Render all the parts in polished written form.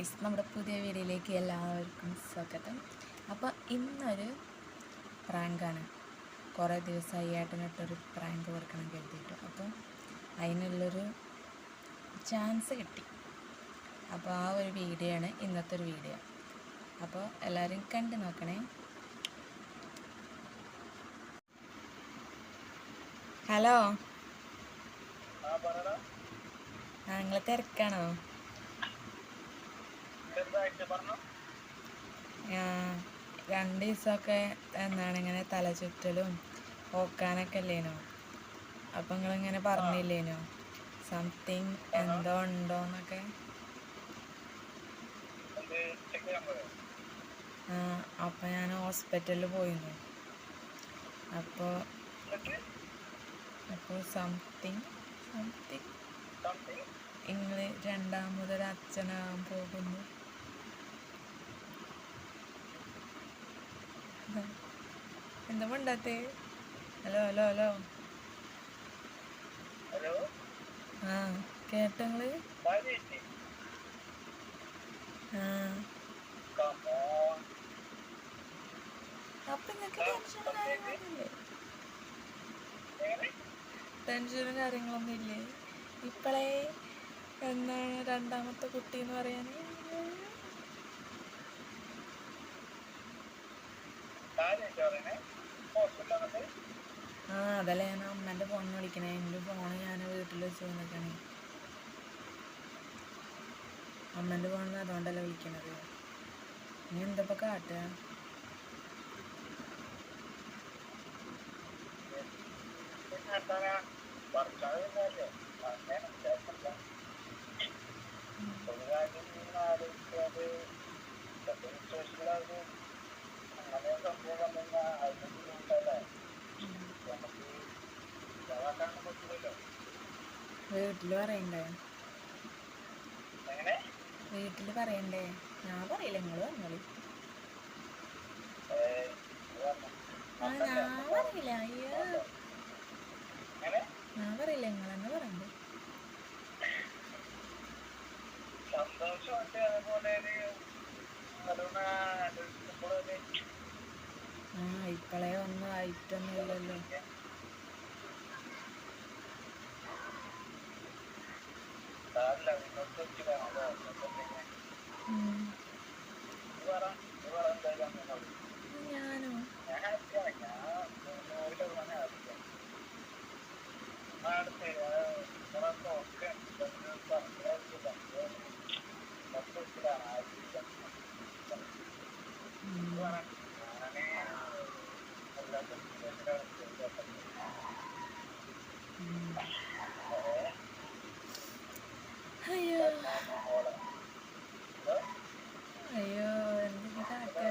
Guys, നമ്മുടെ പുതിയ വീഡിയോയിലേക്ക് എല്ലാവർക്കും സ്വാഗതം. അപ്പോൾ ഇന്നൊരു പ്രാങ്കാണ്. കുറേ ദിവസമായി ഏട്ടനിട്ടൊരു പ്രാങ്ക് കൊടുക്കണം കരുതിയിട്ട്, അപ്പോൾ അതിനുള്ളൊരു ചാൻസ് കിട്ടി. അപ്പോൾ ആ ഒരു വീഡിയോ ആണ് ഇന്നത്തെ ഒരു വീഡിയോ. അപ്പോൾ എല്ലാവരും കണ്ടു നോക്കണേ. ഹലോ, നിങ്ങൾ തിരക്കാണോ? 2 ദിവസമൊക്കെ ഇങ്ങനെ തലചുറ്റലും ഓക്കാനൊക്കെ അല്ലേനോ? അപ്പം നിങ്ങളിങ്ങനെ പറഞ്ഞില്ലേനോ സംതിങ് എന്തോ ഉണ്ടോന്നൊക്കെ? അപ്പം ഞാൻ ഹോസ്പിറ്റലിൽ പോയിരുന്നു. അപ്പോൾ സംതിങ് നിങ്ങൾ രണ്ടാമതൊരു അച്ഛനാകാൻ പോകുന്നു. എന്താ മിണ്ടാത്തേ? Hello hello hello hello. ആ കേട്ടോ നിങ്ങള്? അപ്പൊ നിങ്ങൾക്ക് ടെൻഷനും കാര്യങ്ങളൊന്നും ഇല്ലേ? ഇപ്പോഴേ എന്താണ് രണ്ടാമത്തെ കുട്ടി എന്ന് പറയാൻ? അതല്ല, ഞാൻ അമ്മേൻ്റെ ഫോണിൽ വിളിക്കണേ. എൻ്റെ ഫോണ് ഞാൻ വീട്ടിൽ വെച്ച് വന്നിട്ടാണ്. അമ്മേൻ്റെ ഫോണിൽ അതുകൊണ്ടല്ല വിളിക്കണത്. നീ എന്തപ്പോൾ കാട്ടുക? വീട്ടിൽ പറയണ്ടേ? വീട്ടിൽ പറയണ്ടേ? ഞാൻ പറയില്ല, നിങ്ങൾ പറഞ്ഞോളി. ഞാൻ പറയില്ല. അയ്യോ, ഞാൻ പറയില്ല, നിങ്ങൾ തന്നെ പറയണ്ടേ? ഇപ്പോഴേ ഒന്നും ആയിട്ടൊന്നും ഇല്ലല്ലോ. ഞാനോ? അയ്യോ അയ്യോ, എന്തൊക്കെ കാട്ടുക?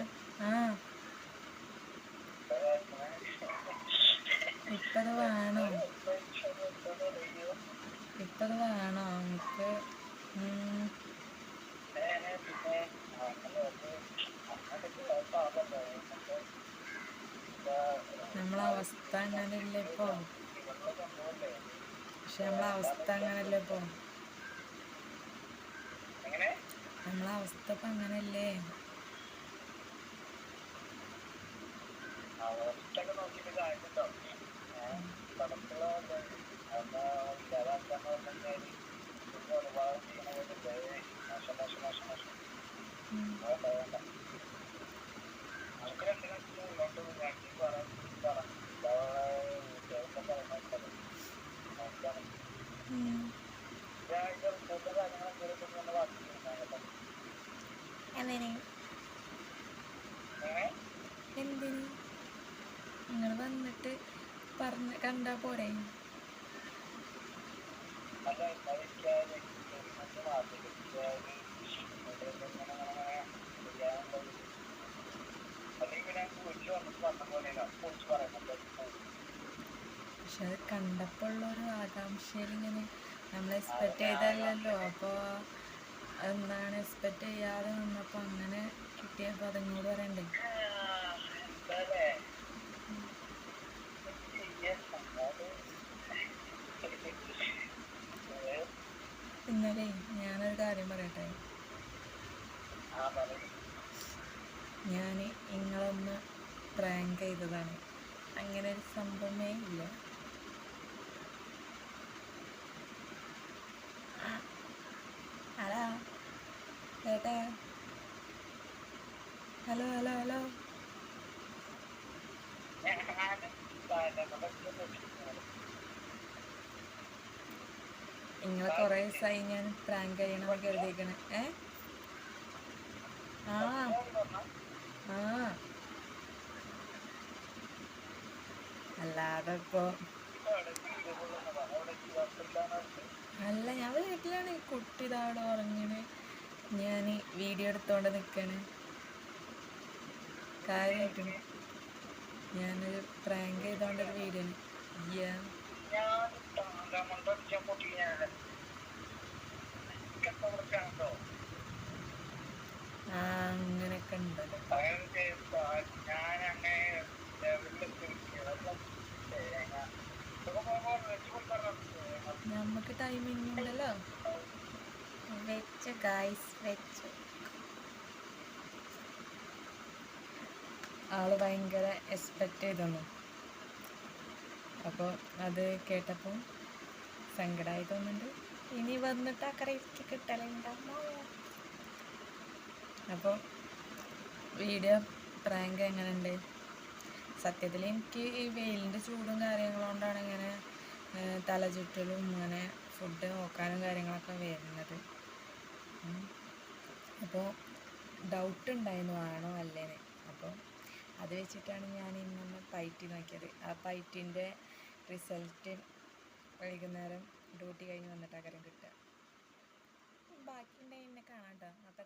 ഇപ്പത് വേണോ? ഇപ്പത് വേണോ എനിക്ക്? നമ്മളവസ്ഥ അങ്ങനല്ലേ ഇപ്പോ? പക്ഷെ നമ്മളവസ്ഥ അങ്ങനല്ലേ ഇപ്പോ? നമ്മളവസ്ഥ ഇപ്പം അങ്ങനല്ലേ? എന്തിന്? നിങ്ങൾ വന്നിട്ട് കണ്ടാ പോരെ? പക്ഷെ അത് കണ്ടപ്പോൾ ഉള്ളൊരു ആകാംക്ഷയിൽ ഇങ്ങനെ നമ്മൾ എക്സ്പെക്റ്റ് ചെയ്തല്ലല്ലോ. അപ്പോൾ എന്താണ് എക്സ്പെക്റ്റ് ചെയ്യാതെ നിന്നപ്പോൾ അങ്ങനെ കിട്ടിയപ്പോൾ അതിനോട് പറയണ്ടേ? ഇന്നലെ ഞാനൊരു കാര്യം പറയട്ടെ. ഞാൻ നിങ്ങളൊന്ന് പ്രാങ്ക് ചെയ്തതാണ്. അങ്ങനെ ഒരു സംഭവമേ ഇല്ല. ഹലോ ഏട്ടാ, ഹലോ ഹലോ ഹലോ. നിങ്ങളെ കുറേ ദിവസമായി ഞാൻ പ്രാങ്ക് ചെയ്യണമെന്ന് കരുതിയിരിക്കണേ. ആ ആ അല്ലാതെ ഇപ്പോൾ അല്ല, ഞാൻ വീട്ടിലാണ്. കുട്ടി ഇതവിടെ ഉറങ്ങിന്. ഞാൻ വീഡിയോ എടുത്തോണ്ട് നിൽക്കാണ്. കാര്യമായിട്ടാണ് ഞാനൊരു പ്രാങ്ക് ചെയ്തോണ്ടൊരു വീഡിയോ. ആ അങ്ങനെയൊക്കെ ഉണ്ടല്ലോ. നമുക്ക് ടൈമിംഗ് ഉണ്ടല്ലോ. വെച്ച് ഗായ്സ് വെച്ചു. ആള് ഭയങ്കര എക്സ്പെക്റ്റ് ചെയ്തോന്നു. അപ്പോൾ അത് കേട്ടപ്പോൾ സങ്കടമായി തോന്നുന്നുണ്ട്. ഇനി വന്നിട്ട് അക്കരയ്ക്ക് കിട്ടലുണ്ടാമോ? അപ്പോൾ വീഡിയോ പ്രാങ്ക് എങ്ങനെയുണ്ട്? സത്യത്തിൽ എനിക്ക് ഈ വെയിലിൻ്റെ ചൂടും കാര്യങ്ങളും കൊണ്ടാണ് ഇങ്ങനെ തലചുറ്റലും ഇങ്ങനെ ഫുഡ് നോക്കാനും കാര്യങ്ങളൊക്കെ വരുന്നത്. അപ്പോൾ ഡൗട്ട് ഉണ്ടായിരുന്നു ആണോ അല്ലേന്ന്. അപ്പോൾ അത് വെച്ചിട്ടാണ് ഞാൻ ഇന്നൊന്ന് പയറ്റി നോക്കിയത്. ആ പയറ്റിൻ്റെ റിസൾട്ട് വൈകുന്നേരം ഡ്യൂട്ടി കഴിഞ്ഞ് വന്നിട്ട് അകരം കിട്ടുക. ബാക്കി ഉണ്ടെങ്കിൽ എന്നെ കാണാം കേട്ടോ. അപ്പോൾ